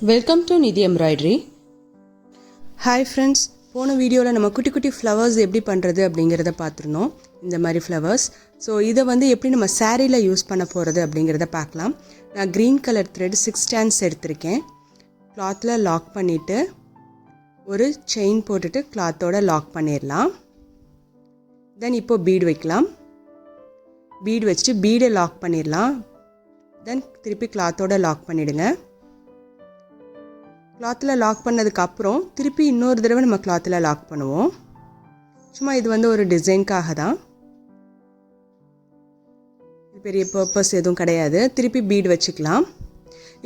Welcome to நிதி embroidery. Hi friends, போன வீடியோவில் நம்ம குட்டி குட்டி ஃப்ளவர்ஸ் எப்படி பண்ணுறது அப்படிங்கிறத பார்த்துருந்தோம். இந்த மாதிரி ஃப்ளவர்ஸ். ஸோ இதை எப்படி நம்ம சாரியில் யூஸ் பண்ண போகிறது அப்படிங்கிறத பார்க்கலாம். நான் க்ரீன் கலர் த்ரெட் 6 strands எடுத்திருக்கேன். கிளாத்தில் லாக் பண்ணிவிட்டு ஒரு செயின் போட்டுட்டு கிளாத்தோட லாக் பண்ணிடலாம். தென் இப்போது பீடு வைக்கலாம். பீடு வச்சுட்டு பீடை லாக் பண்ணிடலாம். தென் திருப்பி கிளாத்தோட லாக் பண்ணிவிடுங்க. கிளாத்தில் லாக் பண்ணதுக்கப்புறம் திருப்பி இன்னொரு தடவை நம்ம கிளாத்தில் லாக் பண்ணுவோம். சும்மா இது ஒரு டிசைனுக்காக தான், பெரிய பர்பஸ் எதுவும் கிடையாது. திருப்பி பீடு வச்சுக்கலாம்.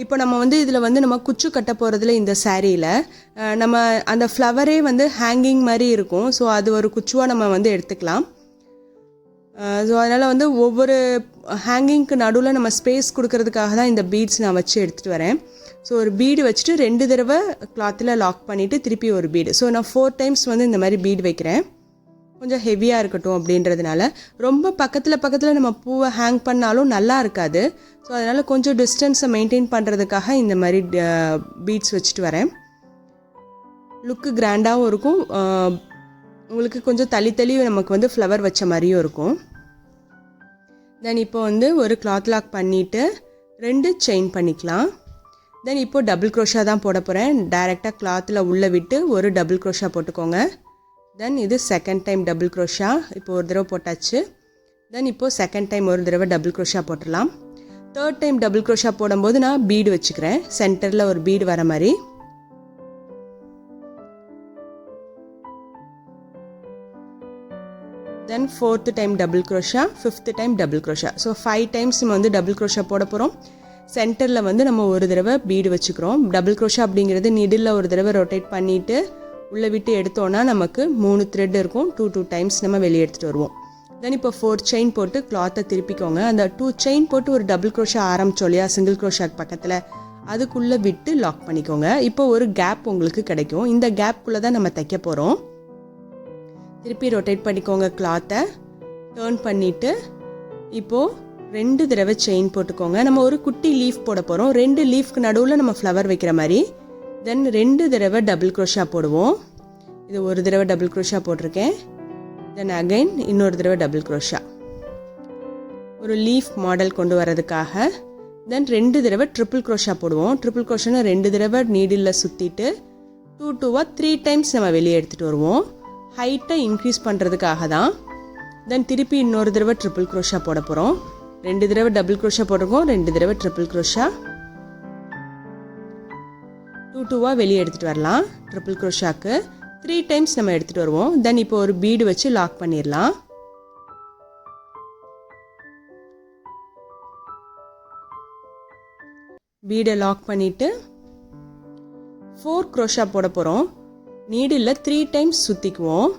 இப்போ நம்ம இதில் நம்ம குச்சு கட்ட போகிறதுல இந்த சாரியில் நம்ம அந்த ஃப்ளவரே ஹேங்கிங் மாதிரி இருக்கும். ஸோ அது ஒரு குச்சுவாக நம்ம எடுத்துக்கலாம். ஸோ அதனால் ஒவ்வொரு ஹேங்கிங்க்கு நடுவில் நம்ம ஸ்பேஸ் கொடுக்கறதுக்காக தான் இந்த பீட்ஸ் நான் வச்சு எடுத்துகிட்டு வரேன். ஸோ ஒரு பீடு வச்சுட்டு 2 தடவை கிளாத்தில் லாக் பண்ணிவிட்டு திருப்பி ஒரு பீடு. ஸோ நான் 4 times இந்த மாதிரி பீடு வைக்கிறேன். கொஞ்சம் ஹெவியாக இருக்கட்டும் அப்படின்றதுனால. ரொம்ப பக்கத்தில் நம்ம பூவை ஹேங் பண்ணாலும் நல்லா இருக்காது. ஸோ அதனால் கொஞ்சம் டிஸ்டன்ஸை மெயின்டைன் பண்ணுறதுக்காக இந்த மாதிரி பீட்ஸ் வச்சுட்டு வரேன். லுக்கு கிராண்டாகவும் இருக்கும். உங்களுக்கு கொஞ்சம் தள்ளி நமக்கு ஃப்ளவர் வச்ச மாதிரியும் இருக்கும். தென் இப்போ ஒரு கிளாத் லாக் பண்ணிவிட்டு 2 செயின் பண்ணிக்கலாம். தென் இப்போது டபுள் க்ரோஷா தான் போட போகிறேன். டைரெக்டாக கிளாத்தில் உள்ளே விட்டு ஒரு டபுள் க்ரோஷா போட்டுக்கோங்க. தென் இது செகண்ட் டைம் டபுள் க்ரோஷா. இப்போ ஒரு தடவை போட்டாச்சு. தென் இப்போது செகண்ட் டைம் ஒரு தடவை டபுள் க்ரோஷா போட்டுடலாம். தேர்ட் டைம் டபுள் க்ரோஷா போடும்போது நான் பீடு வச்சுக்கிறேன். சென்டரில் ஒரு பீடு வர மாதிரி. தென் 4th time double crochet, 5th time double crochet. So 5 times நம்ம டபுள் க்ரோஷா போட போகிறோம். சென்டரில் நம்ம ஒரு தடவை பீடு வச்சுக்கிறோம். டபுள் க்ரோஷா அப்படிங்கிறது நீடில் ஒரு தடவை ரொட்டேட் பண்ணிவிட்டு உள்ளே விட்டு எடுத்தோன்னா நமக்கு 3 த்ரெட் இருக்கும். 2 times நம்ம வெளியே எடுத்துகிட்டு வருவோம். தென் இப்போ 4 செயின் போட்டு கிளாத்தை திருப்பிக்கோங்க. அந்த 2 செயின் போட்டு ஒரு டபுள் க்ரோஷா ஆரம்பிச்சோம் இல்லையா, சிங்கிள் க்ரோஷாக்கு பக்கத்தில், அதுக்குள்ளே விட்டு லாக் பண்ணிக்கோங்க. இப்போ ஒரு கேப் உங்களுக்கு கிடைக்கும். இந்த கேப்புக்குள்ளே தான் நம்ம தைக்க போகிறோம். திருப்பி ரொட்டேட் பண்ணிக்கோங்க. கிளாத்தை டர்ன் பண்ணிவிட்டு இப்போது 2 தடவை செயின் போட்டுக்கோங்க. நம்ம ஒரு குட்டி லீஃப் போட போகிறோம். 2 லீஃப்க்கு நடுவில் நம்ம ஃப்ளவர் வைக்கிற மாதிரி. தென் 2 தடவை டபுள் க்ரோஷா போடுவோம். இது ஒரு தடவை டபுள் க்ரோஷா போட்டிருக்கேன். தென் அகைன் இன்னொரு தடவை டபுள் க்ரோஷா, ஒரு லீஃப் மாடல் கொண்டு வரதுக்காக. தென் 2 தடவை ட்ரிபிள் க்ரோஷா போடுவோம். ட்ரிபிள் க்ரோஷானா 2 தடவை நீடில் சுற்றிட்டு 2 3 times நம்ம வெளியே எடுத்துகிட்டு வருவோம். ஹைட்டை இன்க்ரீஸ் பண்ணுறதுக்காக தான். தென் திருப்பி இன்னொரு தடவை ட்ரிபிள் க்ரோஷா போட போகிறோம். 2 தடவை டபுள் க்ரோஷா போட்டிருக்கோம். 2 தடவை ட்ரிபிள் க்ரோஷா. 2 வெளியே எடுத்துகிட்டு வரலாம். ட்ரிபிள் க்ரோஷாக்கு 3 times நம்ம எடுத்துகிட்டு வருவோம். தென் இப்போ ஒரு பீடு வச்சு லாக் பண்ணிடலாம். பீடை லாக் பண்ணிவிட்டு 4 க்ரோஷா போட போகிறோம். Needle 3 times சுற்றிக்குவோம்.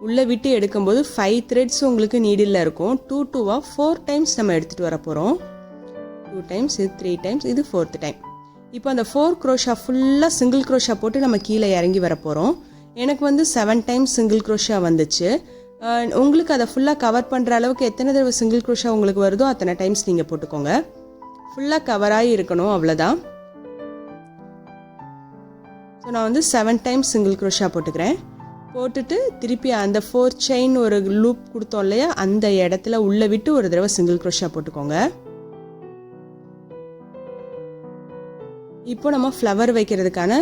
உள்ளே விட்டு எடுக்கும்போது 5 threads உங்களுக்கு நீடில் இருக்கும். 2 4 times நம்ம எடுத்துகிட்டு வர போகிறோம். 2 times, இது 3 times, இது 4th time. இப்போ அந்த 4 க்ரோஷா ஃபுல்லாக சிங்கிள் க்ரோஷா போட்டு நம்ம கீழே இறங்கி வர போகிறோம். எனக்கு 7 times சிங்கிள் க்ரோஷா வந்துச்சு. உங்களுக்கு அதை ஃபுல்லாக கவர் பண்ணுற அளவுக்கு எத்தனை தடவை சிங்கிள் க்ரோஷா உங்களுக்கு வருதோ அத்தனை டைம்ஸ் நீங்கள் போட்டுக்கோங்க. ஃபுல்லாக கவராகி இருக்கணும், அவ்வளோதான். ஸோ நான் 7 times சிங்கிள் க்ரோஷா போட்டுக்கிறேன். போட்டுட்டு திருப்பி அந்த 4 செயின் ஒரு லூப் கொடுத்தோம் இல்லையா, அந்த இடத்துல உள்ளே விட்டு ஒரு தடவை சிங்கிள் க்ரோஷா போட்டுக்கோங்க. இப்போ நம்ம ஃப்ளவர் வைக்கிறதுக்கான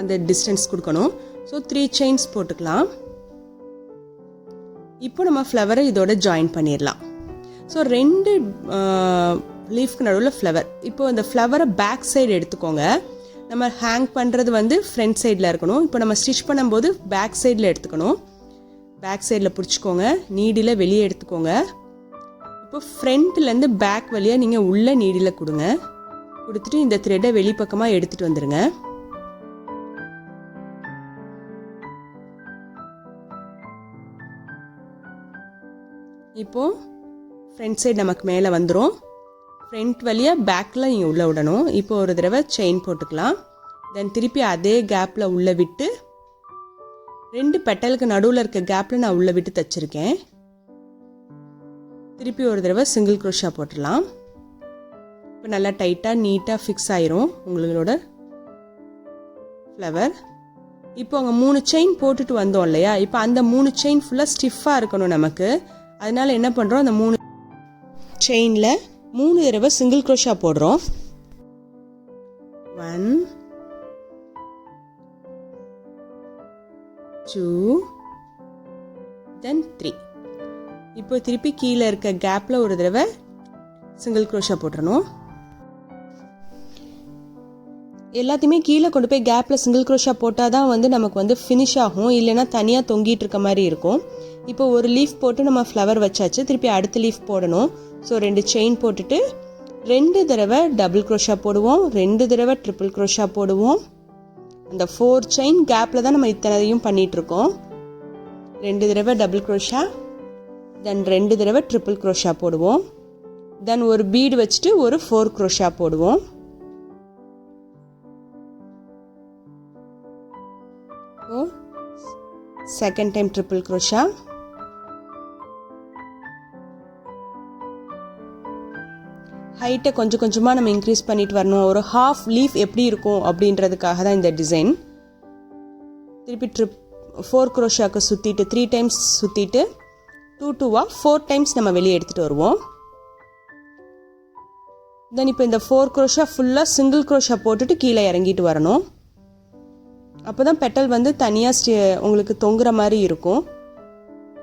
அந்த டிஸ்டன்ஸ் கொடுக்கணும். ஸோ 3 chains போட்டுக்கலாம். இப்போ நம்ம ஃப்ளவரை இதோட ஜாயின் பண்ணிடலாம். ஸோ 2 லீஃப்க்கு நடுவில் ஃப்ளவர். இப்போ அந்த ஃப்ளவரை பேக் சைடு எடுத்துக்கோங்க. நம்ம ஹேங் பண்ணுறது ஃப்ரண்ட் சைடில் இருக்கணும். இப்போ நம்ம ஸ்டிச் பண்ணும்போது பேக் சைடில் எடுத்துக்கணும். பேக் சைடில் பிடிச்சிக்கோங்க. நீடில் வெளியே எடுத்துக்கோங்க. இப்போ ஃப்ரண்ட்லேருந்து பேக் வழியாக நீங்கள் உள்ளே நீடில் கொடுங்க. கொடுத்துட்டு இந்த த்ரெட்டை வெளிப்பக்கமாக எடுத்துகிட்டு வந்துடுங்க. இப்போது ஃப்ரண்ட் சைடு நமக்கு மேலே வந்துடும். ஃப்ரண்ட் வழியாக பேக்கில் நீங்கள் உள்ளே விடணும். இப்போ ஒரு தடவை செயின் போட்டுக்கலாம். தென் திருப்பி அதே கேப்பில் உள்ளே விட்டு 2 பெட்டலுக்கு நடுவில் இருக்க கேப்பில் நான் உள்ளே விட்டு தைச்சிருக்கேன். திருப்பி ஒரு தடவை சிங்கிள் க்ரோஷா போட்டுடலாம். இப்போ நல்லா டைட்டாக நீட்டாக ஃபிக்ஸ் ஆயிரும் உங்களோட ஃப்ளவர். இப்போ அங்கே 3 செயின் போட்டுட்டு வந்தோம் இல்லையா, இப்போ அந்த 3 செயின் ஃபுல்லாக ஸ்டிஃபாக இருக்கணும் நமக்கு. அதனால் என்ன பண்ணுறோம், அந்த 3 செயினில் 3 தடவை சிங்கிள் க்ரோஷா போடுறோம். 1 2 then 3. இப்போ திருப்பி கீழே இருக்க கேப்பில் ஒரு தடவை சிங்கிள் க்ரோஷா போட்டுறணும். எல்லாத்தையுமே கீழே கொண்டு போய் கேப்பில் சிங்கிள் க்ரோஷா போட்டால் தான் வந்து நமக்கு வந்து ஃபினிஷ் ஆகும், இல்லைன்னா தனியாக தொங்கிட்டு இருக்க மாதிரி இருக்கும். இப்போ ஒரு லீஃப் போட்டு நம்ம ஃப்ளவர் வச்சாச்சு, திருப்பி அடுத்த லீஃப் போடணும். ஸோ 2 செயின் போட்டுட்டு 2 தடவை டபுள் க்ரோஷா போடுவோம், 2 தடவை ட்ரிபிள் க்ரோஷா போடுவோம். அந்த 4 செயின் கேப்பில் தான் நம்ம இத்தனையும் பண்ணிகிட்ருக்கோம். 2 தடவை டபுள் க்ரோஷா, தென் 2 தடவை ட்ரிபிள் க்ரோஷா போடுவோம், தென் ஒரு பீடு வச்சுட்டு ஒரு 4 க்ரோஷா போடுவோம். செகண்ட் டைம் ட்ரிபிள் க்ரோஷா, ஹைட்டை கொஞ்சம் கொஞ்சமாக நம்ம இன்க்ரீஸ் பண்ணிட்டு வரணும். ஒரு ஹாஃப் லீஃப் எப்படி இருக்கும் அப்படின்றதுக்காக தான் இந்த டிசைன். திருப்பி 4 க்ரோஷாக்கு சுற்றிட்டு 3 டைம்ஸ் சுற்றிட்டு 2 4 டைம்ஸ் நம்ம வெளியே எடுத்துகிட்டு வருவோம். தென் இப்போ இந்த 4 க்ரோஷா ஃபுல்லாக சிங்கிள் க்ரோஷா போட்டுட்டு கீழே இறங்கிட்டு வரணும். அப்போ தான் பெட்டல் வந்து தனியாக உங்களுக்கு தொங்குற மாதிரி இருக்கும்.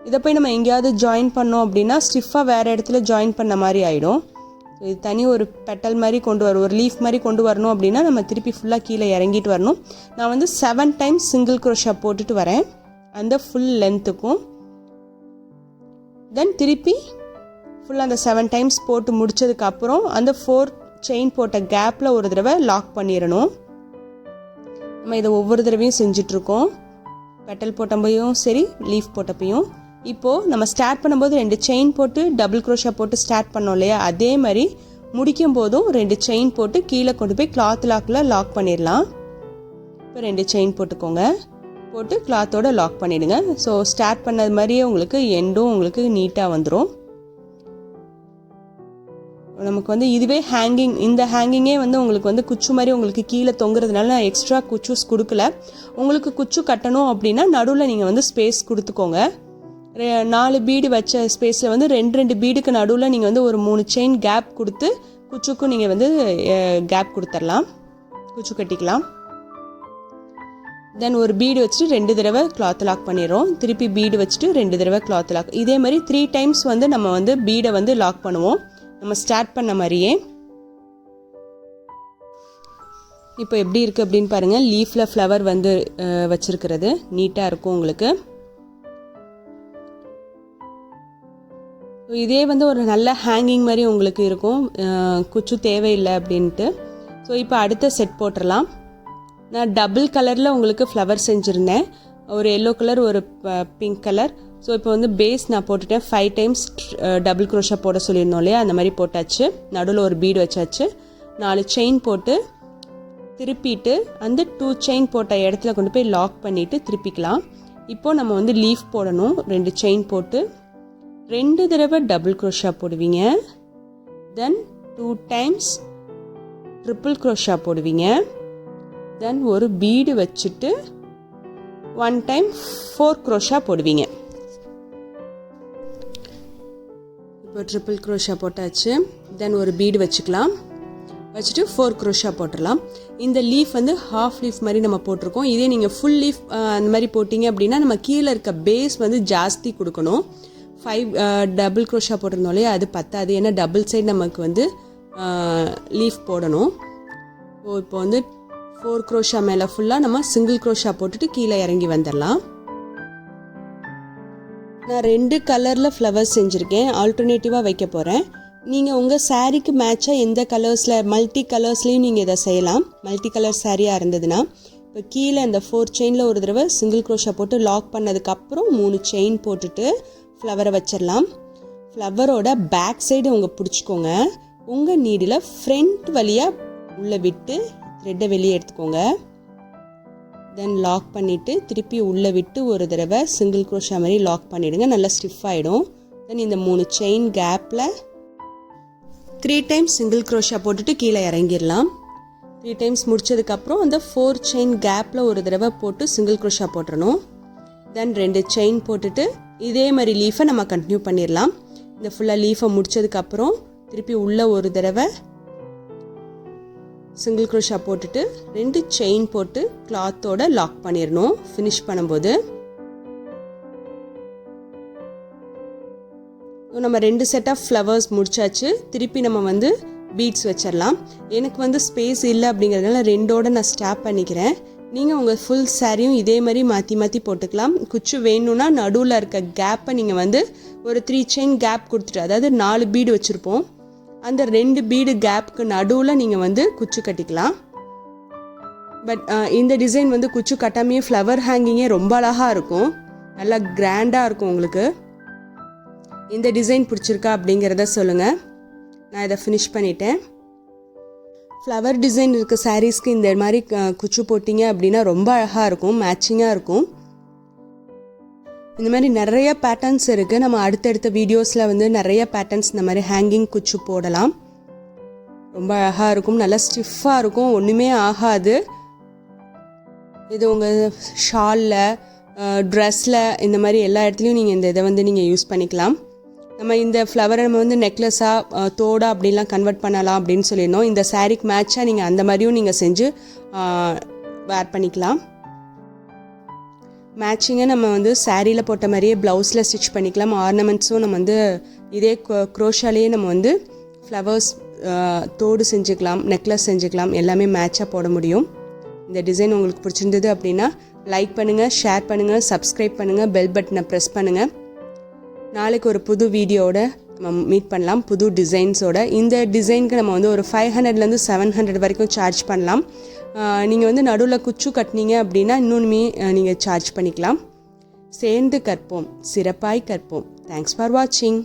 இதை போய் நம்ம எங்கேயாவது ஜாயின் பண்ணோம் அப்படின்னா ஸ்டிஃபாக வேறு இடத்துல ஜாயின் பண்ண மாதிரி ஆகிடும். ஸோ இது தனி ஒரு பெட்டல் மாதிரி கொண்டு வரும், ஒரு லீஃப் மாதிரி கொண்டு வரணும் அப்படின்னா நம்ம திருப்பி ஃபுல்லாக கீழே இறங்கிட்டு வரணும். நான் வந்து 7 டைம்ஸ் சிங்கிள் க்ரோஷா போட்டுட்டு வரேன் அந்த ஃபுல் லென்த்துக்கும். தென் திருப்பி ஃபுல்லாக அந்த 7 டைம்ஸ் போட்டு முடித்ததுக்கப்புறம் அந்த 4 செயின் போட்ட கேப்பில் ஒரு தடவை லாக் பண்ணிடணும். நம்ம இதை ஒவ்வொரு தடவையும் செஞ்சிட்ருக்கோம், பெட்டல் போட்டப்பையும் சரி லீஃப் போட்டப்பையும். இப்போது நம்ம ஸ்டார்ட் பண்ணும்போது 2 செயின் போட்டு டபுள் க்ரோஷா போட்டு ஸ்டார்ட் பண்ணோம் இல்லையா, அதே மாதிரி முடிக்கும் போதும் 2 செயின் போட்டு கீழே கொண்டு போய் கிளாத் லாக்கில் லாக் பண்ணிடலாம். இப்போ 2 செயின் போட்டுக்கோங்க, போட்டு கிளாத்தோட லாக் பண்ணிவிடுங்க. ஸோ ஸ்டார்ட் பண்ணது மாதிரியே உங்களுக்கு எண்டும் உங்களுக்கு நீட்டாக வந்துடும். நமக்கு வந்து இதுவே ஹேங்கிங், இந்த ஹேங்கிங்கே வந்து உங்களுக்கு வந்து குச்சு மாதிரி உங்களுக்கு கீழே தொங்குறதுனால நான் எக்ஸ்ட்ரா குச்சூஸ் கொடுக்கல. உங்களுக்கு குச்சு கட்டணும் அப்படின்னா நடுவில் நீங்கள் வந்து ஸ்பேஸ் கொடுத்துக்கோங்க. 4 பீடு வச்ச ஸ்பேஸில் வந்து 2 பீடுக்கு நடுவில் நீங்கள் வந்து ஒரு 3 செயின் கேப் கொடுத்து குச்சுக்கும் நீங்கள் வந்து கேப் கொடுத்துடலாம், குச்சு கட்டிக்கலாம். தென் ஒரு பீடு வச்சுட்டு 2 தடவை கிளாத் லாக் பண்ணிடுறோம். திருப்பி பீடு வச்சுட்டு 2 தடவை கிளாத் லாக். இதே மாதிரி 3 டைம்ஸ் வந்து நம்ம வந்து பீடை வந்து லாக் பண்ணுவோம், நம்ம ஸ்டார்ட் பண்ண மாதிரியே. இப்போ எப்படி இருக்குது அப்படின்னு பாருங்கள். லீஃபில் ஃப்ளவர் வந்து வச்சுருக்கிறது நீட்டாக இருக்கும் உங்களுக்கு. இதே வந்து ஒரு நல்ல ஹேங்கிங் மாதிரி உங்களுக்கு இருக்கும், குச்சு தேவையில்லை அப்படின்ட்டு. ஸோ இப்போ அடுத்த செட் போட்டுடலாம். நான் டபுள் கலரில் உங்களுக்கு ஃப்ளவர் செஞ்சுருந்தேன், ஒரு எல்லோ கலர் ஒரு பிங்க் கலர். ஸோ இப்போ வந்து பேஸ் நான் போட்டுட்டேன். 5 டைம்ஸ் டபுள் க்ரோஷா போட சொல்லியிருந்தோம் இல்லையா, அந்த மாதிரி போட்டாச்சு. நடுவில் ஒரு பீடு வச்சாச்சு. 4 செயின் போட்டு திருப்பிட்டு அந்த 2 செயின் போட்ட இடத்துல கொண்டு போய் லாக் பண்ணிவிட்டு திருப்பிக்கலாம். இப்போது நம்ம வந்து லீஃப் போடணும். 2 செயின் போட்டு 2 தடவை டபுள் க்ரோஷா போடுவீங்க, தென் 2 டைம்ஸ் ட்ரிபிள் க்ரோஷா போடுவீங்க, தென் ஒரு பீடு வச்சுட்டு 1 டைம் 4 க்ரோஷா போடுவீங்க. இப்போ ட்ரிபிள் க்ரோஷா போட்டாச்சு. தென் ஒரு பீடு வச்சுக்கலாம், வச்சுட்டு 4 க்ரோஷா போட்டுடலாம். இந்த லீஃப் வந்து ஹாஃப் லீஃப் மாதிரி நம்ம போட்டிருக்கோம். இதே நீங்கள் ஃபுல் லீஃப் அந்த மாதிரி போட்டிங்க அப்படின்னா நம்ம கீழே இருக்க பேஸ் வந்து ஜாஸ்தி கொடுக்கணும். 5 டபுள் க்ரோஷா போட்டிருந்தோம் இல்லையா, அது பத்தாது, ஏன்னா டபுள் சைடு நமக்கு வந்து லீஃப் போடணும். ஸோ இப்போ வந்து 4 க்ரோஷா மேலே ஃபுல்லாக நம்ம சிங்கிள் க்ரோஷா போட்டுட்டு கீழே இறங்கி வந்துடலாம். நான் 2 கலரில் ஃப்ளவர்ஸ் செஞ்சுருக்கேன், ஆல்டர்னேட்டிவாக வைக்க போகிறேன். நீங்கள் உங்கள் சாரீக்கு மேட்சாக எந்த கலர்ஸில், மல்டி கலர்ஸ்லேயும் நீங்கள் இதை செய்யலாம். மல்டி கலர் சாரியாக இருந்ததுன்னா இப்போ கீழே இந்த 4 செயினில் ஒரு தடவை சிங்கிள் க்ரோஷா போட்டு லாக் பண்ணதுக்கப்புறம் 3 செயின் போட்டுட்டு ஃப்ளவரை வச்சிடலாம். ஃப்ளவரோட பேக் சைடு உங்கள் பிடிச்சிக்கோங்க. உங்கள் நீடில் ஃப்ரண்ட் வழியாக உள்ளே விட்டு த்ரெட்டை வெளியே எடுத்துக்கோங்க. தென் லாக் பண்ணிவிட்டு திருப்பி உள்ளே விட்டு ஒரு தடவை சிங்கிள் க்ரோஷா மாதிரி லாக் பண்ணிவிடுங்க, நல்லா ஸ்டிஃப் ஆகிடும். தென் இந்த 3 செயின் கேப்பில் 3 டைம்ஸ் சிங்கிள் க்ரோஷா போட்டுட்டு கீழே இறங்கிடலாம். 3 டைம்ஸ் முடிச்சதுக்கப்புறம் அந்த 4 செயின் கேப்பில் ஒரு தடவை போட்டு சிங்கிள் க்ரோஷா போட்டுறணும். தென் 2 செயின் போட்டுட்டு இதே மாதிரி லீஃபை நம்ம கண்டினியூ பண்ணிடலாம். இந்த ஃபுல்லாக லீஃபை முடிச்சதுக்கப்புறம் திருப்பி உள்ளே ஒரு தடவை சிங்கிள் க்ரோஷா போட்டுட்டு 2 செயின் போட்டு கிளாத்தோட லாக் பண்ணிடணும் ஃபினிஷ் பண்ணும்போது. நம்ம 2 செட் ஆஃப் ஃப்ளவர்ஸ் முடிச்சாச்சு. திருப்பி நம்ம வந்து பீட்ஸ் வச்சிடலாம். எனக்கு வந்து ஸ்பேஸ் இல்லை அப்படிங்கிறதுனால 2ஓட நான் ஸ்டாப் பண்ணிக்கிறேன். நீங்கள் உங்கள் ஃபுல் சாரியும் இதே மாதிரி மாற்றி மாற்றி போட்டுக்கலாம். குச்சு வேணும்னா நடுவில் இருக்க கேப்பை நீங்கள் வந்து ஒரு 3 செயின் கேப் கொடுத்துட்டு, அதாவது 4 பீடு வச்சுருப்போம், அந்த 2 பீடு கேப்புக்கு நடுவில் நீங்கள் வந்து குச்சு கட்டிக்கலாம். பட் இந்த டிசைன் வந்து குச்சு கட்டாமையே ஃப்ளவர் ஹேங்கிங்கே ரொம்ப அழகாக இருக்கும், நல்லா கிராண்டாக இருக்கும். உங்களுக்கு இந்த டிசைன் பிடிச்சிருக்கா அப்படிங்கிறத சொல்லுங்கள். நான் இதை ஃபினிஷ் பண்ணிட்டேன். ஃப்ளவர் டிசைன் இருக்க சாரீஸ்க்கு இந்த மாதிரி குச்சு போட்டிங்க அப்படின்னா ரொம்ப அழகாக இருக்கும், மேட்சிங்காக இருக்கும். இந்த மாதிரி நிறைய பேட்டர்ன்ஸ் இருக்குது. நம்ம அடுத்தடுத்த வீடியோஸில் வந்து நிறைய பேட்டர்ன்ஸ் இந்த மாதிரி ஹேங்கிங் குச்சு போடலாம். ரொம்ப அழகாக இருக்கும், நல்லா ஸ்டிஃபாக இருக்கும், ஒன்றுமே ஆகாது. இது உங்கள் ஷாலில், ட்ரெஸ்ஸில், இந்த மாதிரி எல்லா இடத்துலையும் நீங்கள் இந்த இதை வந்து நீங்கள் யூஸ் பண்ணிக்கலாம். நம்ம இந்த ஃப்ளவரை நம்ம வந்து நெக்லஸாக, தோடா அப்படின்லாம் கன்வெர்ட் பண்ணலாம் அப்படின்னு சொல்லியிருந்தோம். இந்த சாரீக்கு மேட்சாக நீங்கள் அந்த மாதிரியும் நீங்கள் செஞ்சு வேர் பண்ணிக்கலாம். மேட்சிங்கை நம்ம வந்து சாரியில் போட்ட மாதிரியே ப்ளவுஸில் ஸ்டிச் பண்ணிக்கலாம். ஆர்னமெண்ட்ஸும் நம்ம வந்து இதே க்ரோஷாலேயே நம்ம வந்து ஃப்ளவர்ஸ், தோடு செஞ்சுக்கலாம், நெக்லஸ் செஞ்சுக்கலாம், எல்லாமே மேட்சாக போட முடியும். இந்த டிசைன் உங்களுக்கு பிடிச்சிருந்தது அப்படின்னா லைக் பண்ணுங்கள், ஷேர் பண்ணுங்கள், சப்ஸ்கிரைப் பண்ணுங்கள், பெல் பட்டனை ப்ரெஸ் பண்ணுங்கள். நாளைக்கு ஒரு புது வீடியோவோட நம்ம மீட் பண்ணலாம், புது டிசைன்ஸோட. இந்த டிசைனுக்கு நம்ம வந்து ஒரு 500லேருந்து 700 வரைக்கும் சார்ஜ் பண்ணலாம். நீங்கள் வந்து நடுவில் குச்சு கட்டினீங்க அப்படின்னா இன்னொன்றுமே நீங்கள் சார்ஜ் பண்ணிக்கலாம். சேர்ந்து கற்போம், சிறப்பாய் கற்போம். தேங்க்ஸ் ஃபார் வாட்சிங்.